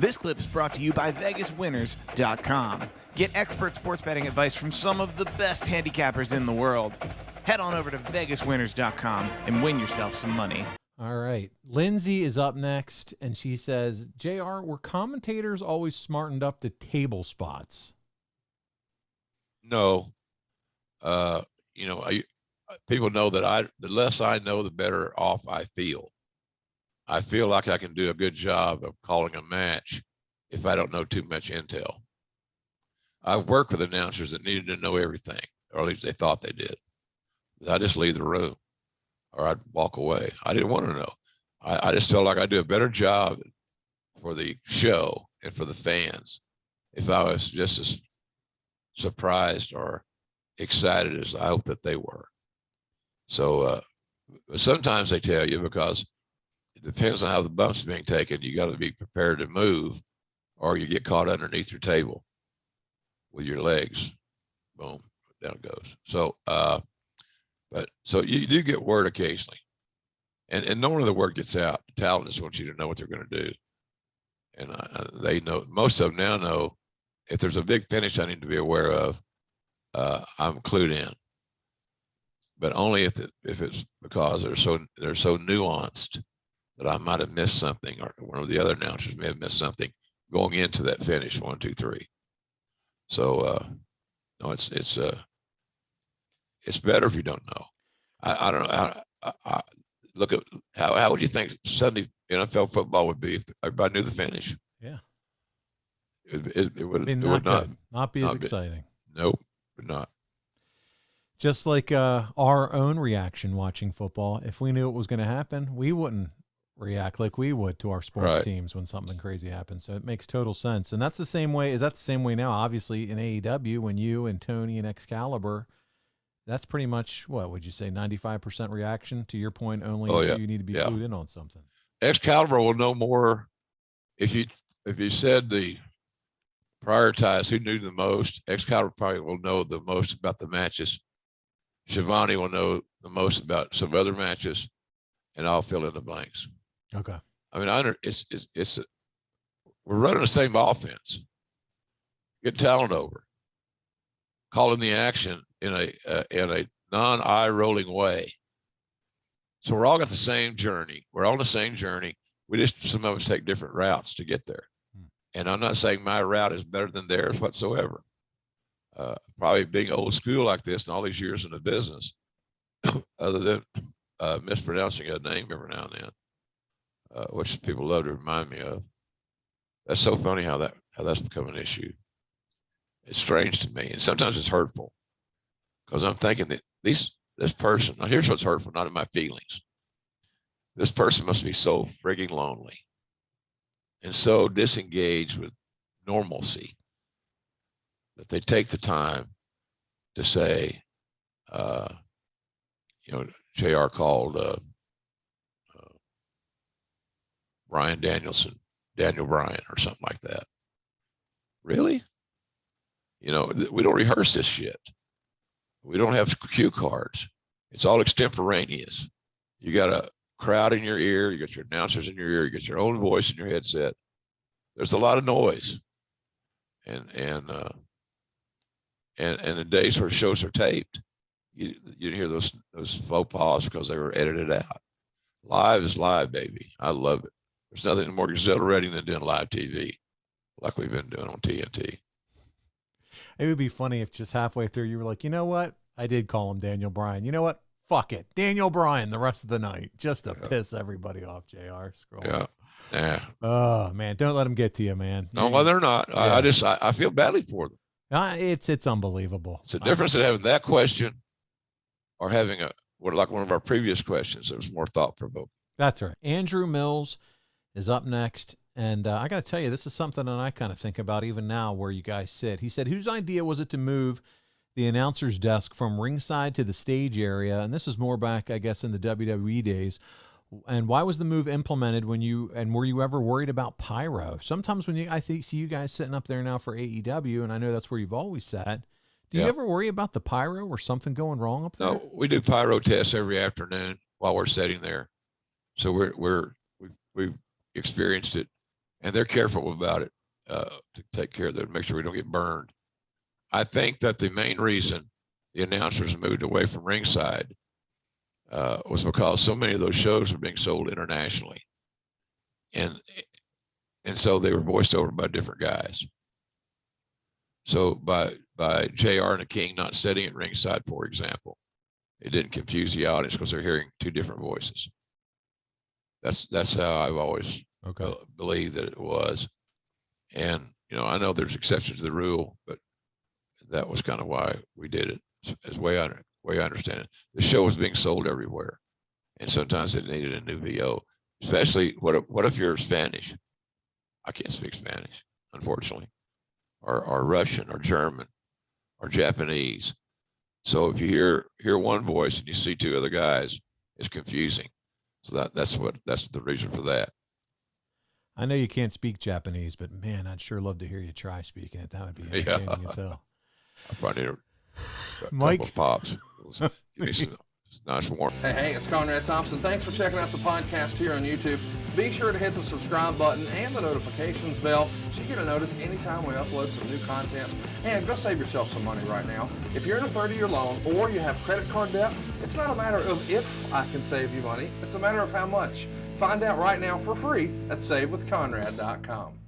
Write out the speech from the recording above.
This clip is brought to you by VegasWinners.com. Get expert sports betting advice from some of the best handicappers in the world. Head on over to VegasWinners.com and win yourself some money. All right. Lindsay is up next, and she says, JR, were commentators always smartened up to table spots? No. People know that the less I know, the better off I feel. I feel like I can do a good job of calling a match if I don't know too much intel. I've worked with announcers that needed to know everything, or at least they thought they did. I just leave the room or I'd walk away. I didn't want to know. I just felt like I'd do a better job for the show and for the fans if I was just as surprised or excited as I hope that they were. So sometimes they tell you, because it depends on how the bump's being taken, you got to be prepared to move or you get caught underneath your table with your legs. Boom, down it goes. So, so you do get word occasionally. And normally the word gets out. The talent just wants you to know what they're going to do. And they know, most of them now know, if there's a big finish I need to be aware of, I'm clued in. But only if it's because they're so nuanced that I might have missed something, or one of the other announcers may have missed something going into that finish, 1, 2, 3. So no, it's better if you don't know. I don't know. I look at how would you think Sunday NFL football would be if everybody knew the finish? Yeah, it would not be as exciting. Nope, would not. Just like our own reaction watching football, if we knew it was going to happen, we wouldn't react like we would to our sports teams when something crazy happens. So it makes total sense. And that's the same way. Is that the same way now? Obviously, in AEW, when you and Tony and Excalibur, that's pretty much, what would you say, 95% reaction, to your point, only if you need to be clued in on something. Excalibur will know more if you said the prioritize who knew the most. Excalibur probably will know the most about the matches. Shivani will know the most about some other matches, and I'll fill in the blanks. Okay. I mean, we're running the same offense. Get talent over, calling the action in a non-eye rolling way. So we're all got the same journey. We're all on the same journey. Some of us take different routes to get there. And I'm not saying my route is better than theirs whatsoever. Probably being old school like this and all these years in the business, other than mispronouncing a name every now and then, which people love to remind me of. That's so funny how that's become an issue. It's strange to me, and sometimes it's hurtful, because I'm thinking that this person. Now here's what's hurtful, not in my feelings. This person must be so frigging lonely and so disengaged with normalcy that they take the time to say, JR called Brian Daniel Bryan or something like that. Really? We don't rehearse this shit. We don't have cue cards. It's all extemporaneous. You got a crowd in your ear. You got your announcers in your ear. You got your own voice in your headset. There's a lot of noise. And the days where shows are taped, you hear those faux pas because they were edited out. Live is live, baby. I love it. There's nothing more exhilarating than doing live TV, like we've been doing on TNT. It would be funny if just halfway through you were like, you know what? I did call him Daniel Bryan. You know what? Fuck it. Daniel Bryan the rest of the night, just to piss everybody off, JR. Scroll. Yeah. Oh, man. Don't let them get to you, man. No, well, they're not. Yeah. I feel badly for them. It's unbelievable. It's a difference in having that question or having like one of our previous questions that was more thought-provoking. That's right. Andrew Mills is up next. And I got to tell you, this is something that I kind of think about even now where you guys sit. He said, whose idea was it to move the announcer's desk from ringside to the stage area? And this is more back, I guess, in the WWE days. And why was the move implemented were you ever worried about pyro? Sometimes when I see you guys sitting up there now for AEW, and I know that's where you've always sat. Do you ever worry about the pyro or something going wrong up there? No, we do pyro tests every afternoon while we're sitting there. So we've experienced it. and they're careful about it to take care of that, make sure we don't get burned. I think that the main reason the announcers moved away from ringside was because so many of those shows were being sold internationally, and so they were voiced over by different guys. So by JR and the King not sitting at ringside, for example, it didn't confuse the audience because they're hearing two different voices. That's how I've always believed that it was. And I know there's exceptions to the rule, but that was kind of why we did it. As way I understand it, the show was being sold everywhere, and sometimes it needed a new VO. Especially, what if you're Spanish? I can't speak Spanish, unfortunately, or Russian, or German, or Japanese. So if you hear one voice and you see two other guys, it's confusing. So that's the reason for that. I know you can't speak Japanese, but man, I'd sure love to hear you try speaking it. That would be entertaining as hell. I probably need a Mike, couple of pops. Give me some nice warm. Hey, it's Conrad Thompson. Thanks for checking out the podcast here on YouTube. Be sure to hit the subscribe button and the notifications bell so you get a notice anytime we upload some new content. And go save yourself some money right now. If you're in a 30-year loan or you have credit card debt, it's not a matter of if I can save you money. It's a matter of how much. Find out right now for free at SaveWithConrad.com.